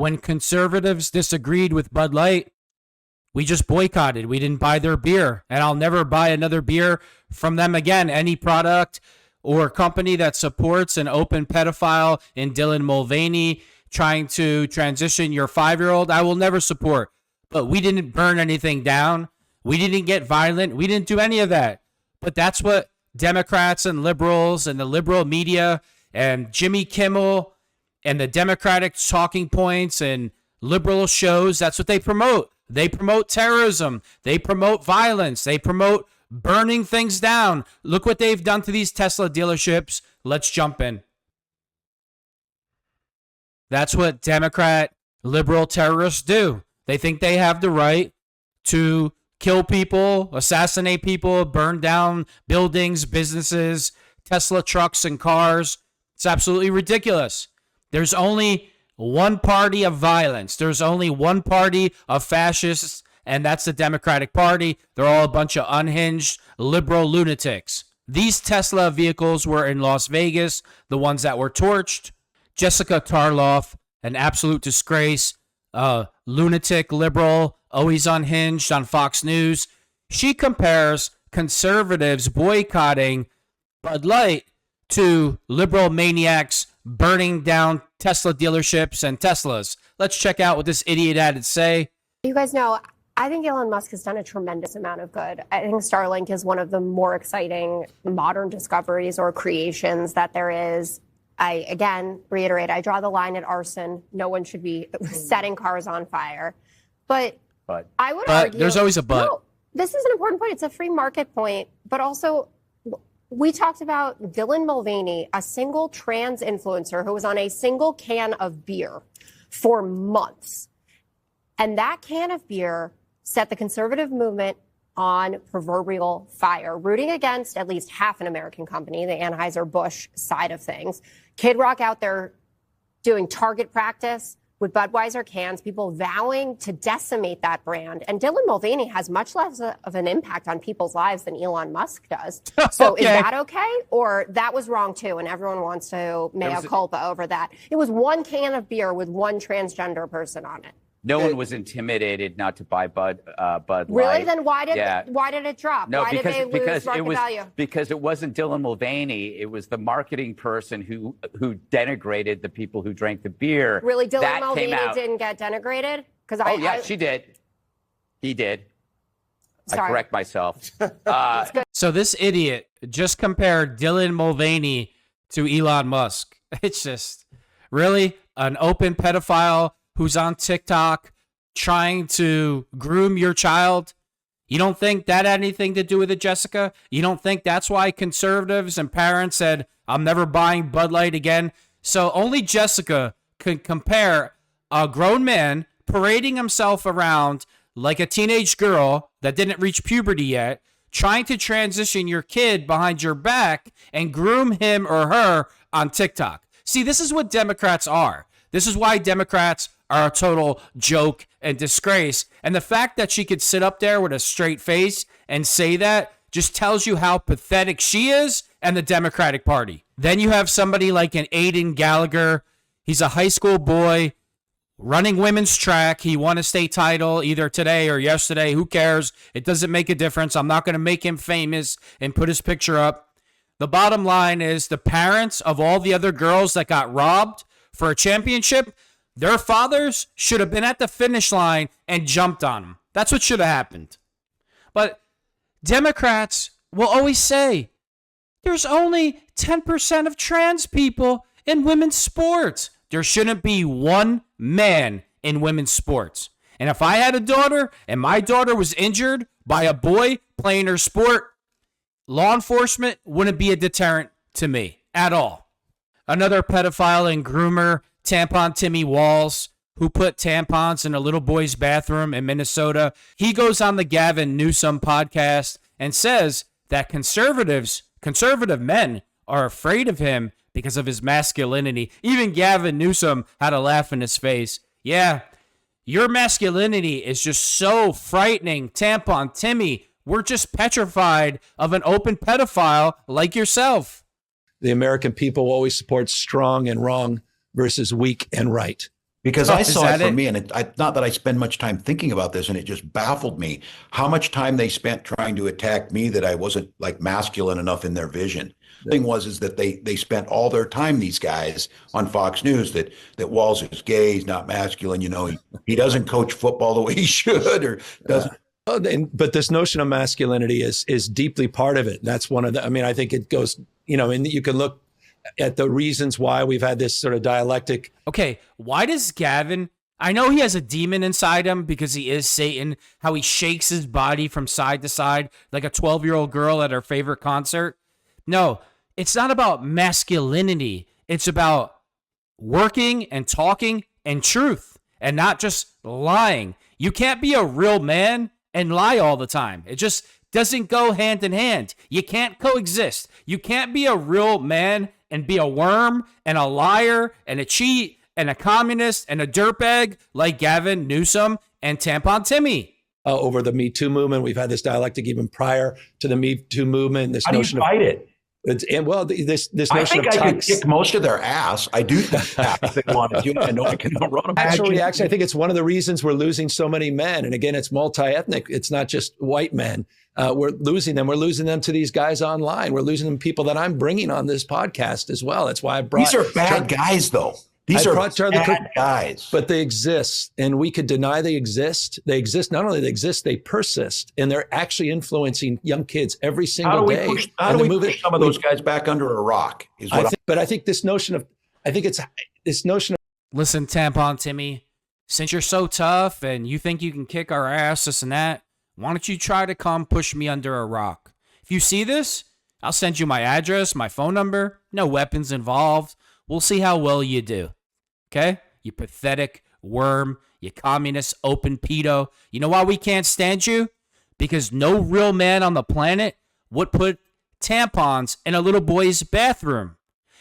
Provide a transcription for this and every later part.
when conservatives disagreed with Bud Light, we just boycotted. We didn't buy their beer, and I'll never buy another beer from them again. Any product or company that supports an open pedophile in Dillon Mulvaney trying to transition your 5-year-old, I will never support. But we didn't burn anything down. We didn't get violent. We didn't do any of that. But that's what Democrats and liberals and the liberal media and Jimmy Kimmel and the Democratic talking points and liberal shows, that's what they promote. They promote terrorism. They promote violence. They promote burning things down. Look what they've done to these Tesla dealerships. Let's jump in. That's what Democrat liberal terrorists do. They think they have the right to kill people, assassinate people, burn down buildings, businesses, Tesla trucks and cars. It's absolutely ridiculous. There's only one party of violence. There's only one party of fascists, and that's the Democratic Party. They're all a bunch of unhinged liberal lunatics. These Tesla vehicles were in Las Vegas, the ones that were torched. Jessica Tarlov, an absolute disgrace, lunatic liberal, always unhinged on Fox News. She compares conservatives boycotting Bud Light to liberal maniacs burning down Tesla dealerships and Teslas. Let's check out what this idiot had to say. You guys know, I think Elon Musk has done a tremendous amount of good. I think Starlink is one of the more exciting modern discoveries or creations that there is. I, again, reiterate, I draw the line at arson. No one should be setting cars on fire. But I would argue... There's always a but. No, this is an important point. It's a free market point. But also, we talked about Dillon Mulvaney, a single trans influencer who was on a single can of beer for months. And that can of beer set the conservative movement on proverbial fire, rooting against at least half an American company, the Anheuser-Busch side of things. Kid Rock out there doing target practice with Budweiser cans, people vowing to decimate that brand. And Dillon Mulvaney has much less of an impact on people's lives than Elon Musk does. So Is that okay? Or that was wrong too, and everyone wants to mea culpa over that. It was one can of beer with one transgender person on it. No one was intimidated not to buy Bud Light. Really? Then why did it drop? No, why did they lose market value? Because it wasn't Dillon Mulvaney. It was the marketing person who denigrated the people who drank the beer. Really, Dillon Mulvaney didn't get denigrated? She did. He did. Sorry. I correct myself. So this idiot just compared Dillon Mulvaney to Elon Musk. It's just really an open pedophile who's on TikTok trying to groom your child. You don't think that had anything to do with it, Jessica? You don't think that's why conservatives and parents said, I'm never buying Bud Light again? So only Jessica can compare a grown man parading himself around like a teenage girl that didn't reach puberty yet, trying to transition your kid behind your back and groom him or her on TikTok. See, this is what Democrats are. This is why Democrats are a total joke and disgrace. And the fact that she could sit up there with a straight face and say that just tells you how pathetic she is and the Democratic Party. Then you have somebody like an Aiden Gallagher. He's a high school boy running women's track. He won a state title either today or yesterday. Who cares? It doesn't make a difference. I'm not going to make him famous and put his picture up. The bottom line is the parents of all the other girls that got robbed for a championship, their fathers should have been at the finish line and jumped on them. That's what should have happened. But Democrats will always say, there's only 10% of trans people in women's sports. There shouldn't be one man in women's sports. And if I had a daughter and my daughter was injured by a boy playing her sport, law enforcement wouldn't be a deterrent to me at all. Another pedophile and groomer, Tampon Timmy Walz, who put tampons in a little boy's bathroom in Minnesota. He goes on the Gavin Newsom podcast and says that conservative men are afraid of him because of his masculinity. Even Gavin Newsom had a laugh in his face. Yeah, your masculinity is just so frightening, Tampon Timmy. We're just petrified of an open pedophile like yourself. The American people always support strong and wrong versus weak and right. Because Oh, I is saw that it for it? me, and not that I spend much time thinking about this, and it just baffled me how much time they spent trying to attack me that I wasn't like masculine enough in their vision. The thing was is that they spent all their time, these guys on Fox News, that Walz is gay, he's not masculine, he doesn't coach football the way he should, or doesn't. But this notion of masculinity is deeply part of it. That's one of the. I mean, I think it goes. And you can look at the reasons why we've had this sort of dialectic. Okay, why does Gavin? I know he has a demon inside him because he is Satan. How he shakes his body from side to side like a 12-year-old girl at her favorite concert. No, it's not about masculinity. It's about working and talking and truth and not just lying. You can't be a real man and lie all the time. It just doesn't go hand in hand. You can't coexist. You can't be a real man and be a worm and a liar and a cheat and a communist and a dirtbag like Gavin Newsom and Tampon Timmy. Over the Me Too movement, we've had this dialectic even prior to the Me Too movement. This How do you notion fight it? this I notion think of I could tucks. kick most of their ass. I do think that if they wanted to. I know I can run them. Actually, I think it's one of the reasons we're losing so many men. And again, it's multi-ethnic. It's not just white men. We're losing them. We're losing them to these guys online. We're losing them to people that I'm bringing on this podcast as well. That's why I brought. These are bad guys, though. These are bad guys. But they exist, and we could deny they exist. They exist. Not only they exist, they persist, and they're actually influencing young kids every single day. How do we push some of those guys back under a rock? But I think this notion of, Listen, Tampon Timmy, since you're so tough and you think you can kick our ass, this and that, why don't you try to come push me under a rock? If you see this, I'll send you my address, my phone number, no weapons involved. We'll see how well you do. Okay? You pathetic worm, you communist open pedo. You know why we can't stand you? Because no real man on the planet would put tampons in a little boy's bathroom.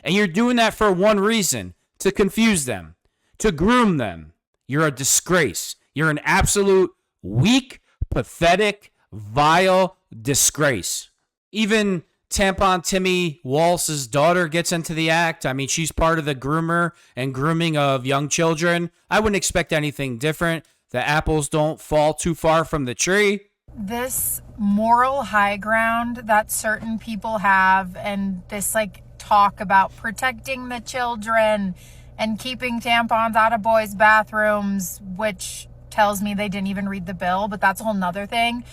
And you're doing that for one reason, to confuse them, to groom them. You're a disgrace. You're an absolute weak, pathetic, vile disgrace. Even Tampon Timmy Walz's daughter gets into the act. I mean, she's part of the groomer and grooming of young children. I wouldn't expect anything different. The apples don't fall too far from the tree. This moral high ground that certain people have, and this talk about protecting the children and keeping tampons out of boys' bathrooms, which tells me they didn't even read the bill, but that's a whole nother thing.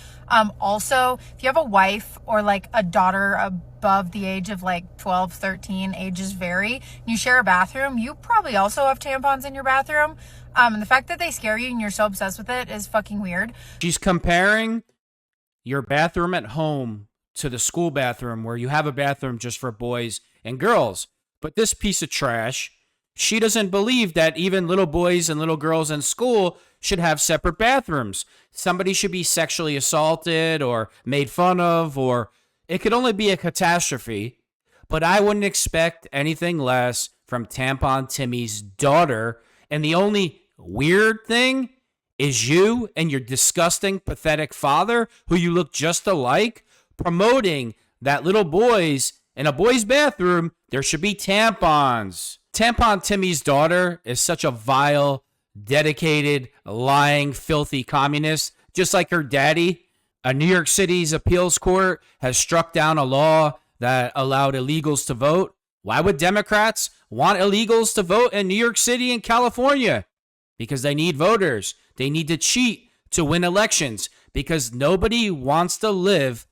Also, if you have a wife or a daughter above the age of 12, 13, ages vary, and you share a bathroom, you probably also have tampons in your bathroom. And the fact that they scare you and you're so obsessed with it is fucking weird. She's comparing your bathroom at home to the school bathroom where you have a bathroom just for boys and girls. But this piece of trash, she doesn't believe that even little boys and little girls in school should have separate bathrooms. Somebody should be sexually assaulted or made fun of, or it could only be a catastrophe. But I wouldn't expect anything less from Tampon Timmy's daughter. And the only weird thing is you and your disgusting, pathetic father, who you look just alike, promoting that little boys in a boy's bathroom, there should be tampons. Tampon Timmy's daughter is such a vile, dedicated, lying, filthy communist, just like her daddy. A New York City's appeals court has struck down a law that allowed illegals to vote. Why would Democrats want illegals to vote in New York City and California? Because they need voters. They need to cheat to win elections, because nobody wants to live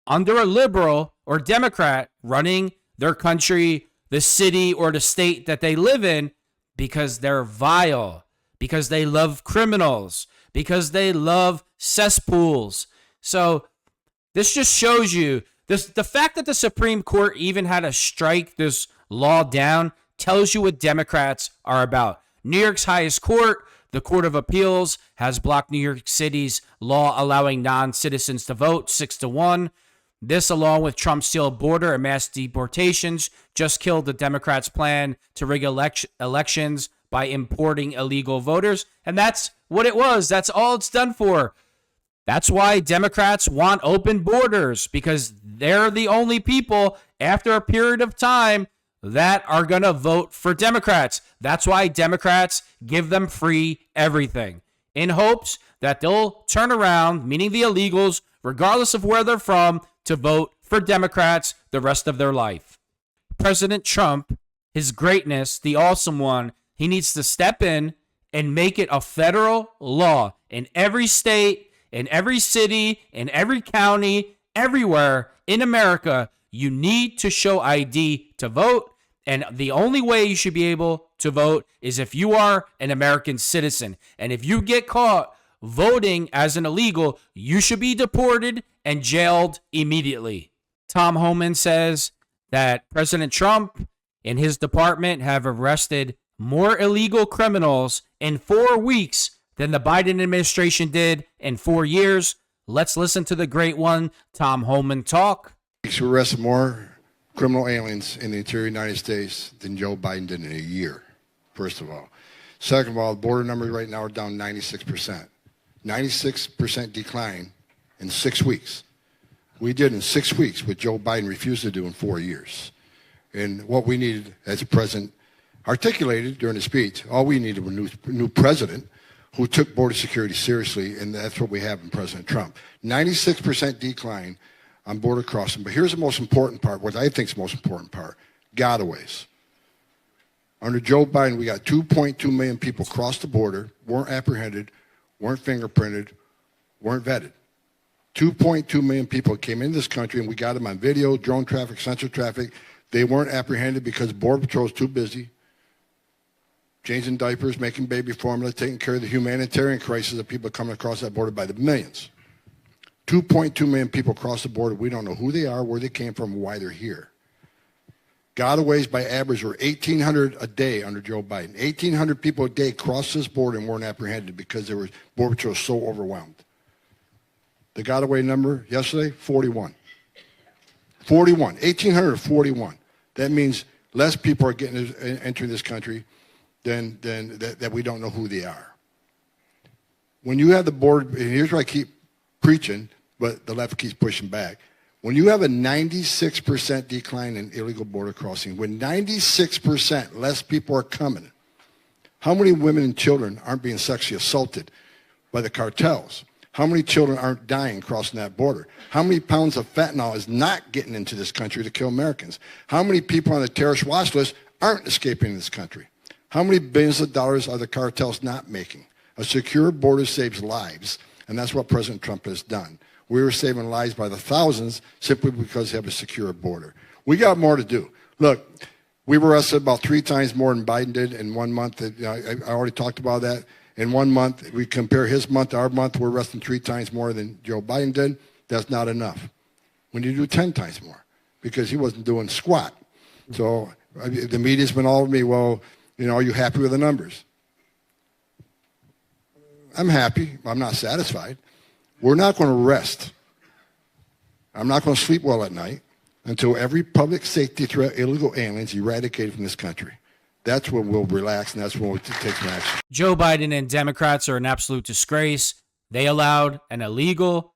under a liberal or Democrat running their country, the city, or the state that they live in, because they're vile, because they love criminals, because they love cesspools. So this just shows you this, the fact that the Supreme Court even had to strike this law down tells you what Democrats are about. New York's highest court, the Court of Appeals, has blocked New York City's law allowing non-citizens to vote 6-1. This, along with Trump's sealed border and mass deportations, just killed the Democrats' plan to rig elections by importing illegal voters. And that's what it was. That's all it's done for. That's why Democrats want open borders, because they're the only people, after a period of time that are going to vote for Democrats. That's why Democrats give them free everything, in hopes that they'll turn around, meaning the illegals, regardless of where they're from, to vote for Democrats the rest of their life. President Trump, his greatness, the awesome one, he needs to step in and make it a federal law in every state, in every city, in every county, everywhere in America. You need to show ID to vote, and the only way you should be able to vote is if you are an American citizen. And if you get caught voting as an illegal, you should be deported and jailed immediately. Tom Homan says that President Trump and his department have arrested more illegal criminals in 4 weeks than the Biden administration did in 4 years. Let's listen to the great one, Tom Homan, talk. We arrested more criminal aliens in the interior United States than Joe Biden did in a year, first of all. Second of all, the border numbers right now are down 96%. 96% decline in 6 weeks. We did in 6 weeks what Joe Biden refused to do in 4 years. And what we needed, as the president articulated during the speech, all we needed was a new president who took border security seriously, and that's what we have in President Trump. 96% decline on border crossing. But here's the most important part, what I think is the most important part, gotaways. Under Joe Biden, we got 2.2 million people cross the border, weren't apprehended, weren't fingerprinted, weren't vetted. 2.2 million people came into this country, and we got them on video, drone traffic, sensor traffic. They weren't apprehended because Border Patrol was too busy changing diapers, making baby formula, taking care of the humanitarian crisis of people coming across that border by the millions. 2.2 million people cross the border. We don't know who they are, where they came from, why they're here. Gotaways by average were 1,800 a day under Joe Biden. 1,800 people a day crossed this border and weren't apprehended because they were Border Patrol so overwhelmed. The gotaway number yesterday, 41. 41. 1,800 to 41. That means less people are entering this country than that we don't know who they are. When you have the border, and here's where I keep preaching, but the left keeps pushing back. When you have a 96% decline in illegal border crossing, when 96% less people are coming, how many women and children aren't being sexually assaulted by the cartels? How many children aren't dying crossing that border? How many pounds of fentanyl is not getting into this country to kill Americans? How many people on the terrorist watch list aren't escaping this country? How many billions of dollars are the cartels not making? A secure border saves lives, and that's what President Trump has done. We were saving lives by the thousands simply because they have a secure border. We got more to do. Look, we were arrested about 3 times more than Biden did in 1 month. I already talked about that. In 1 month, we compare his month to our month, we're arresting 3 times more than Joe Biden did. That's not enough. We need to do 10 times more because he wasn't doing squat. So the media's been all over me, well, you know, are you happy with the numbers? I'm happy. I'm not satisfied. We're not going to rest. I'm not going to sleep well at night until every public safety threat, illegal aliens, eradicated from this country. That's when we'll relax, and that's when we'll take some action. Joe Biden and Democrats are an absolute disgrace. They allowed an illegal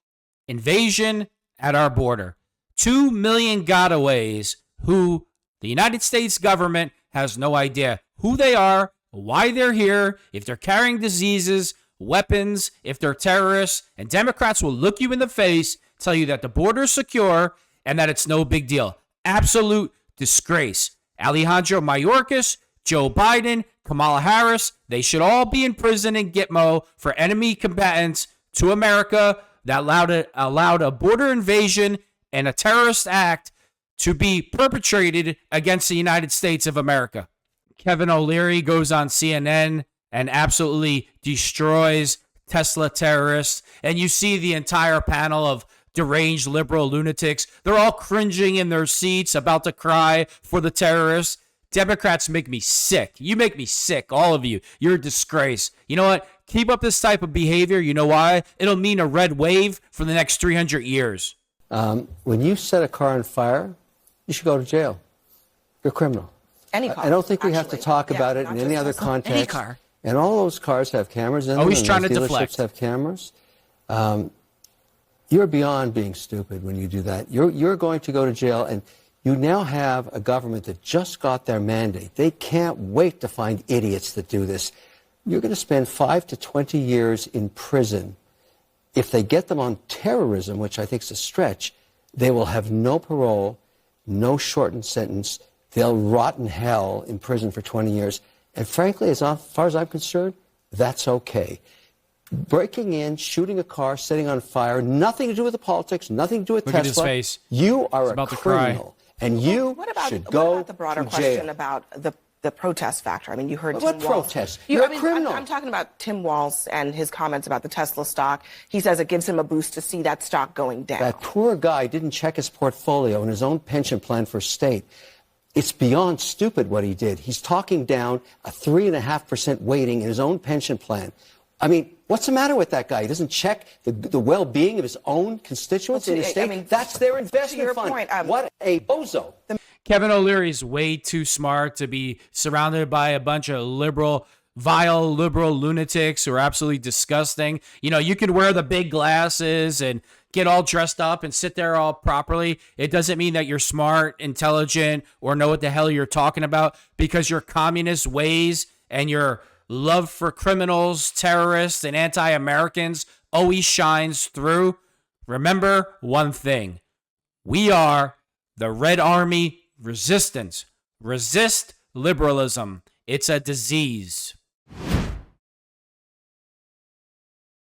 invasion at our border. 2 million gotaways who the United States government has no idea who they are, why they're here, if they're carrying diseases, weapons, if they're terrorists. And Democrats will look you in the face, tell you that the border is secure and that it's no big deal. Absolute disgrace. Alejandro Mayorkas, Joe Biden, Kamala Harris, they should all be in prison in Gitmo for enemy combatants to America that allowed a border invasion and a terrorist act to be perpetrated against the United States of America. Kevin O'Leary goes on CNN and absolutely destroys Tesla terrorists. And you see the entire panel of deranged liberal lunatics. They're all cringing in their seats, about to cry for the terrorists. Democrats make me sick. You make me sick, all of you. You're a disgrace. You know what? Keep up this type of behavior. You know why? It'll mean a red wave for the next 300 years. When you set a car on fire, you should go to jail. You're a criminal. Any car. I don't think we have to talk about it in any other context. Any car. And all those cars have cameras in them. Always trying those to dealerships deflect. Have cameras. You're beyond being stupid when you do that. You're going to go to jail, and You now have a government that just got their mandate. They can't wait to find idiots that do this. You're going to spend 5 to 20 years in prison. If they get them on terrorism, which I think is a stretch, they will have no parole, no shortened sentence. They'll rot in hell in prison for 20 years. And frankly, as far as I'm concerned, that's okay. Breaking in, shooting a car, setting on fire, nothing to do with the politics, nothing to do with Look Tesla. at his face. You are He's a about to cry. criminal, and you should go what about the broader to question jail. about the protest factor? I mean, you heard What Tim Walz. protest? You're a criminal. I'm talking about Tim Walz and his comments about the Tesla stock. He says it gives him a boost to see that stock going down. That poor guy didn't check his portfolio and his own pension plan for state. It's beyond stupid what he did. He's talking down a 3.5% weighting in his own pension plan. I mean, what's the matter with that guy? He doesn't check the well-being of his own constituents in his state. I mean, that's their to investment your fund. point, What a bozo. Kevin O'Leary's way too smart to be surrounded by a bunch of vile liberal lunatics who are absolutely disgusting. You know, you can wear the big glasses and get all dressed up and sit there all properly. It doesn't mean that you're smart, intelligent, or know what the hell you're talking about, because your communist ways and your love for criminals, terrorists, and anti-Americans always shines through. Remember one thing. We are the Red Army Resistance. Resist liberalism. It's a disease.